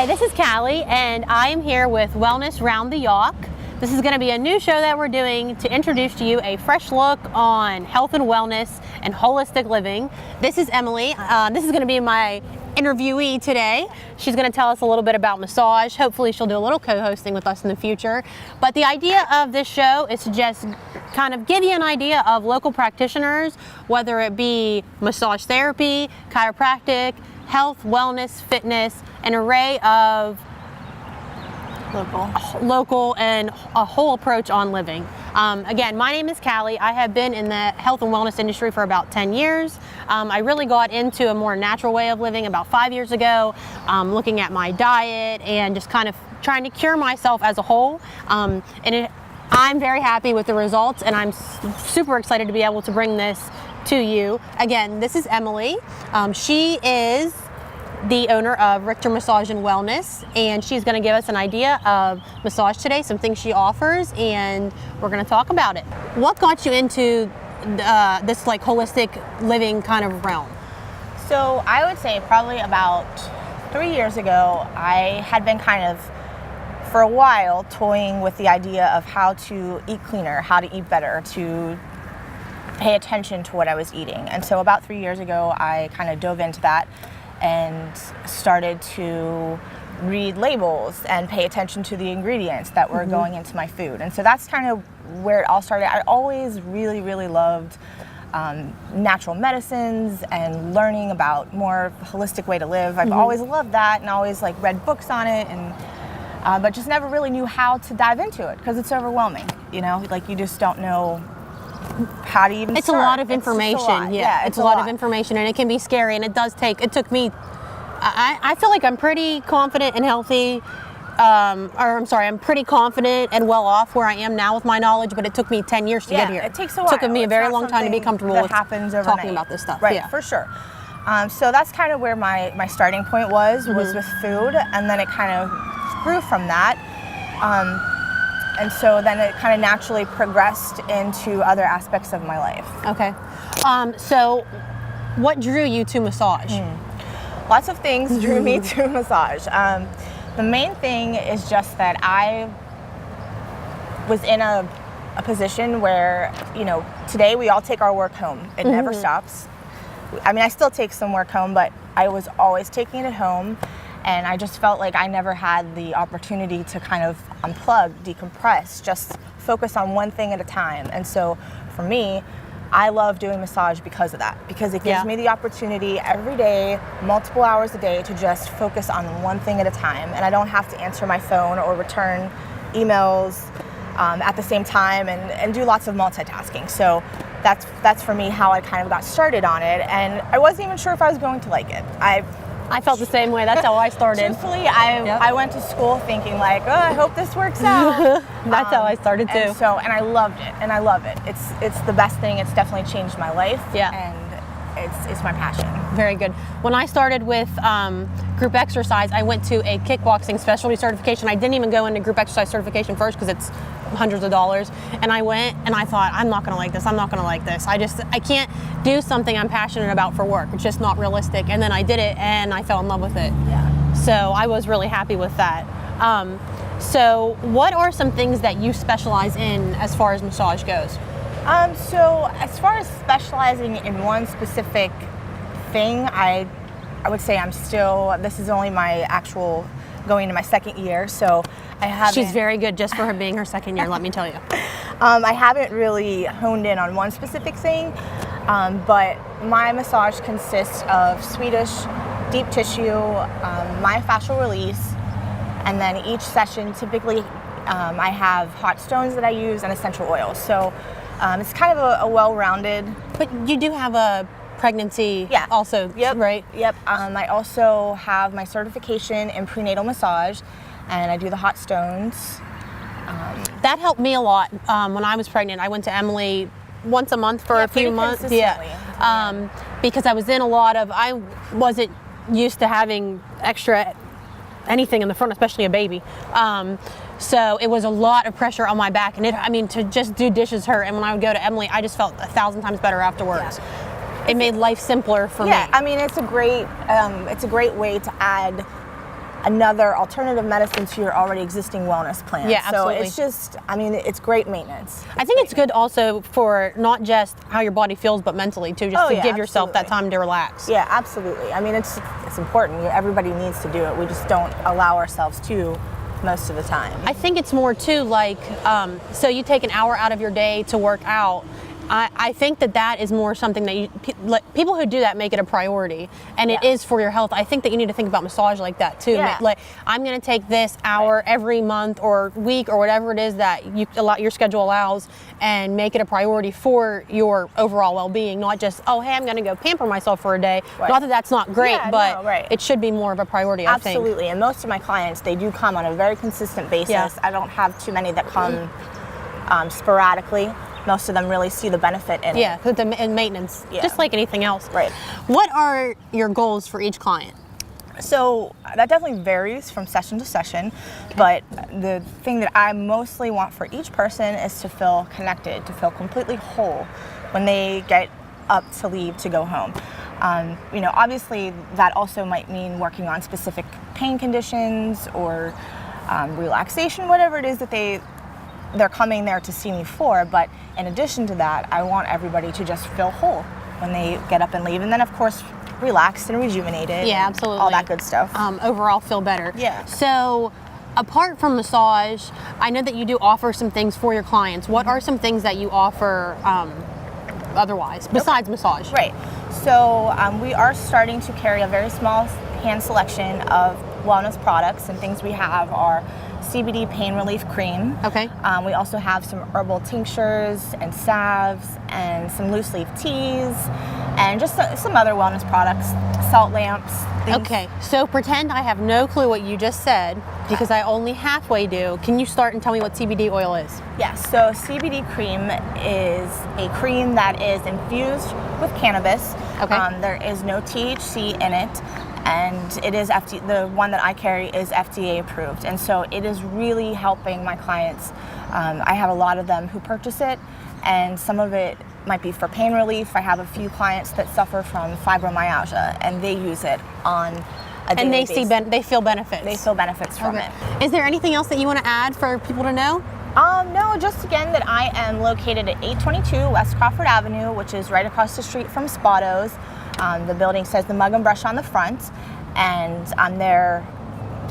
this is Calli, and I am here with Wellness Round The Yough. This is going to be a new show that we're doing to introduce to you a fresh look on health and wellness and holistic living. This is Emily. This is going to be my interviewee today. She's going to tell us a little bit about massage. Hopefully she'll do a little co-hosting with us in the future. But the idea of this show is to just kind of give you an idea of local practitioners, whether it be massage therapy, chiropractic, health, wellness, fitness, an array of local and a whole approach on living. Again, my name is Calli. I have been in the health and wellness industry for about 10 years. I really got into a more natural way of living about 5 years ago, looking at my diet and just kind of trying to cure myself as a whole. I'm very happy with the results, and I'm super excited to be able to bring this to you. Again, this is Emily. She is the owner of Richter Massage and Wellness, and she's going to give us an idea of massage today, some things she offers, and we're going to talk about it. What got you into this like holistic living kind of realm? So I would say probably about 3 years ago, I had been kind of, for a while, toying with the idea of how to eat cleaner, how to eat better, to pay attention to what I was eating. And so about 3 years ago, I kind of dove into that and started to read labels and pay attention to the ingredients that were going into my food. And so that's kind of where it all started. I always really, really loved natural medicines and learning about more holistic way to live. I've always loved that and always like read books on it, and but just never really knew how to dive into it because it's overwhelming, you know, like you just don't know how to even It's start. a lot of information. Yeah, it's a lot of information, and it can be scary, and it took me, I feel like I'm pretty confident and healthy, I'm pretty confident and well off where I am now with my knowledge, but it took me 10 years to get here. It takes a while. It took me a very long time to be comfortable with talking about this stuff. Right, yeah. for sure. So that's kind of where my starting point was with food, and then it kind of grew from that. And so then it kind of naturally progressed into other aspects of my life. Okay. So what drew you to massage? Lots of things drew me to massage. The main thing is just that I was in a position where, you know, today we all take our work home. It never stops. I mean, I still take some work home, but I was always taking it home. And I just felt like I never had the opportunity to kind of unplug, decompress, just focus on one thing at a time. And so for me, I love doing massage because of that, because it gives me the opportunity every day, multiple hours a day, to just focus on one thing at a time. And I don't have to answer my phone or return emails at the same time and do lots of multitasking. So that's for me how I kind of got started on it. And I wasn't even sure if I was going to like it. I felt the same way. That's how I started. Truthfully, I went to school thinking like, oh, I hope this works out. That's how I started too. And I loved it, and I love it. It's the best thing. It's definitely changed my life. Yeah. And it's my passion. Very good. When I started with group exercise, I went to a kickboxing specialty certification. I didn't even go into group exercise certification first because it's hundreds of dollars. And I went and I thought, I'm not going to like this. I'm not going to like this. I can't do something I'm passionate about for work. It's just not realistic. And then I did it and I fell in love with it. Yeah. So I was really happy with that. So what are some things that you specialize in as far as massage goes? So as far as specializing in one specific thing, I would say this is only my actual going into my second year, so I haven't. She's very good just for her being her second year, let me tell you. I haven't really honed in on one specific thing, but my massage consists of Swedish, deep tissue, myofascial release, and then each session typically I have hot stones that I use and essential oils. So it's kind of a well-rounded. But you do have a pregnancy also, right? Yep. I also have my certification in prenatal massage, and I do the hot stones. That helped me a lot when I was pregnant. I went to Emily once a month for a few months. Because I was in I wasn't used to having extra anything in the front, especially a baby. So it was a lot of pressure on my back, and to just do dishes hurt. And when I would go to Emily, I just felt 1,000 times better afterwards. It made life simpler for me. Yeah, I mean, it's a great way to add another alternative medicine to your already existing wellness plan. Yeah, absolutely. So it's just, I mean, it's great maintenance. I think it's good also for not just how your body feels, but mentally too, just to give yourself that time to relax. Yeah, absolutely. I mean, it's important. Everybody needs to do it. We just don't allow ourselves to most of the time. I think it's more too like, so you take an hour out of your day to work out. I think that is more something that people who do that make it a priority, and it is for your health. I think that you need to think about massage like that too. Yeah. Like, I'm going to take this hour every month or week or whatever it is that your schedule allows, and make it a priority for your overall well-being, not just, oh, hey, I'm going to go pamper myself for a day. Right. Not that that's not great, but it should be more of a priority, I think. Absolutely, and most of my clients, they do come on a very consistent basis. Yeah. I don't have too many that come sporadically. Most of them really see the benefit in it. Yeah, and maintenance, just like anything else. Right. What are your goals for each client? So that definitely varies from session to session, but the thing that I mostly want for each person is to feel connected, to feel completely whole when they get up to leave to go home. Obviously that also might mean working on specific pain conditions or relaxation, whatever it is that they're coming there to see me for. But in addition to that, I want everybody to just feel whole when they get up and leave, and then of course relaxed and rejuvenated. Yeah, absolutely. All that good stuff. Overall feel better. Yeah. So apart from massage, I know that you do offer some things for your clients. What are some things that you offer otherwise besides massage? Right. So we are starting to carry a very small hand selection of wellness products, and things we have are CBD pain relief cream. Okay. We also have some herbal tinctures and salves and some loose leaf teas and just some other wellness products, salt lamps. Things. Okay, so pretend I have no clue what you just said, because I only halfway do. Can you start and tell me what CBD oil is? Yes, so CBD cream is a cream that is infused with cannabis. Okay. There is no THC in it, and it is the one that I carry is FDA approved, and so it is really helping my clients. I have a lot of them who purchase it, and some of it might be for pain relief. I have a few clients that suffer from fibromyalgia, and they use it on a daily basis. They feel benefits. They feel benefits from it. Is there anything else that you want to add for people to know? No, just again that I am located at 822 West Crawford Avenue, which is right across the street from Spotto's. The building says the Mug and Brush on the front, and I'm there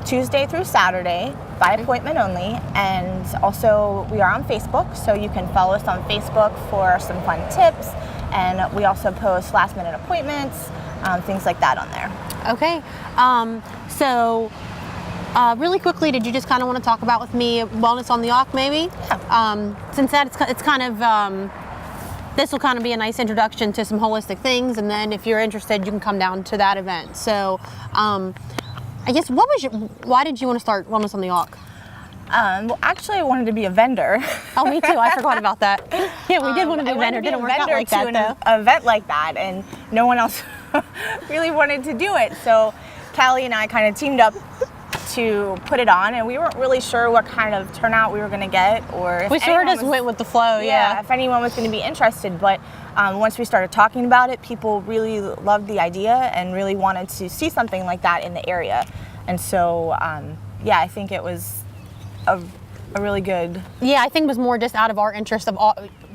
Tuesday through Saturday by appointment only, and also we are on Facebook, so you can follow us on Facebook for some fun tips, and we also post last minute appointments, things like that on there. Okay, really quickly, did you just kind of want to talk about with me Wellness on the Yough maybe? Yeah. Since that it's kind of, this will kind of be a nice introduction to some holistic things, and then if you're interested, you can come down to that event. So, I guess, why did you want to start Wellness on the Yough? Well, actually, I wanted to be a vendor. Oh, me too. I forgot about that. Yeah, we did want to be a vendor. Didn't work out like that, though. An event like that, and no one else really wanted to do it. So, Calli and I kind of teamed up to put it on, and we weren't really sure what kind of turnout we were going to get, or if we sort of just went with the flow. Yeah, if anyone was going to be interested. But once we started talking about it, people really loved the idea and really wanted to see something like that in the area. And so, I think it was a really good. Yeah, I think it was more just out of our interest of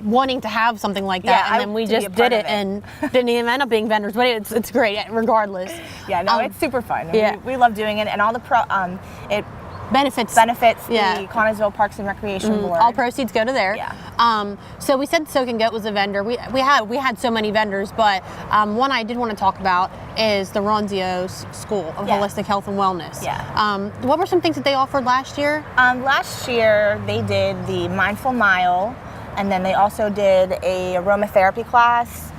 wanting to have something like that, and then we just did it and didn't even end up being vendors. But it's great regardless. Yeah, no, it's super fun. We love doing it, and all the it benefits the Connellsville Parks and Recreation Board. All proceeds go to there. Yeah. So we said Soak and Goat was a vendor. We had so many vendors, but one I did want to talk about is the Ronzio School of Holistic Health and Wellness. Yeah. What were some things that they offered last year? Last year they did the Mindful Mile, and then they also did a aromatherapy class,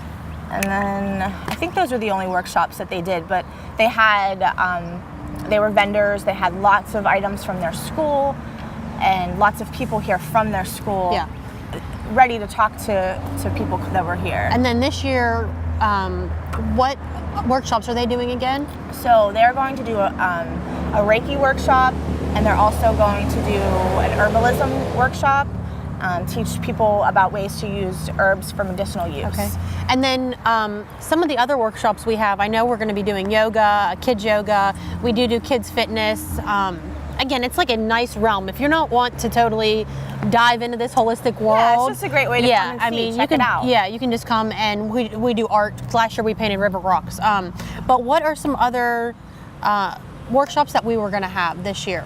and then I think those were the only workshops that they did. But they had. They were vendors. They had lots of items from their school, and lots of people here from their school, ready to talk to people that were here. And then this year, what workshops are they doing again? So they're going to do a Reiki workshop, and they're also going to do an herbalism workshop. teach people about ways to use herbs for medicinal use. Okay. And then some of the other workshops we have, I know we're going to be doing yoga, kids yoga. We do kids fitness. Again, it's like a nice realm. If you don't want to totally dive into this holistic world, yeah, it's just a great way to come and see. I mean, check you can, it out. Yeah, you can just come and we do art. Last year we painted river rocks. But what are some other workshops that we were going to have this year?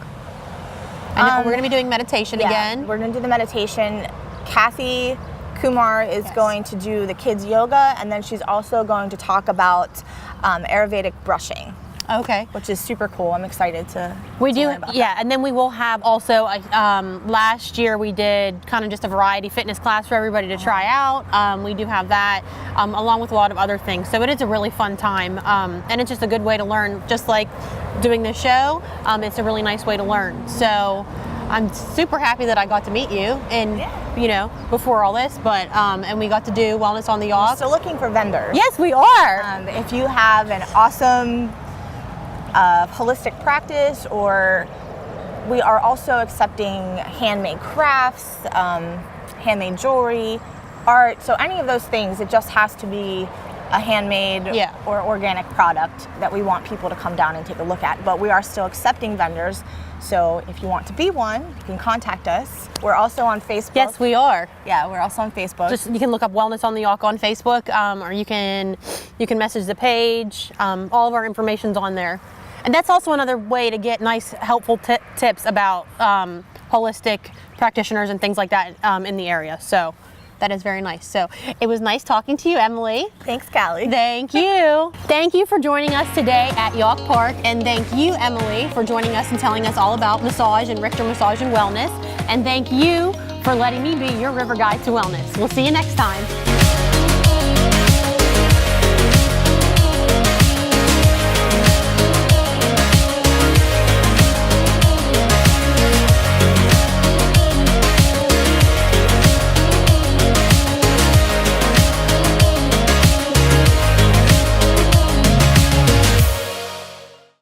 I know we're going to be doing meditation again. We're going to do the meditation. Kathy Kumar is going to do the kids yoga, and then she's also going to talk about Ayurvedic brushing. Okay. Which is super cool. I'm excited to We do, learn about yeah, that. and then we will have also, last year we did kind of just a variety fitness class for everybody to try out. We do have that, along with a lot of other things. So it is a really fun time, and it's just a good way to learn, just like doing this show. It's a really nice way to learn. So I'm super happy that I got to meet you and, you know, before all this, but, and we got to do Wellness on the Yough. Still looking for vendors. Yes, we are. If you have an awesome holistic practice, or we are also accepting handmade crafts, handmade jewelry, art, so any of those things, it just has to be a handmade or organic product that we want people to come down and take a look at. But we are still accepting vendors, so if you want to be one, you can contact us. We're also on Facebook. Yes, we are. Yeah, we're also on Facebook. Just you can look up Wellness on the Yough on Facebook, or you can message the page. All of our information's on there. And that's also another way to get nice, helpful tips about holistic practitioners and things like that in the area. So that is very nice. So it was nice talking to you, Emily. Thanks, Calli. Thank you. Thank you for joining us today at Yough Park. And thank you, Emily, for joining us and telling us all about massage and Richter Massage and Wellness. And thank you for letting me be your river guide to wellness. We'll see you next time.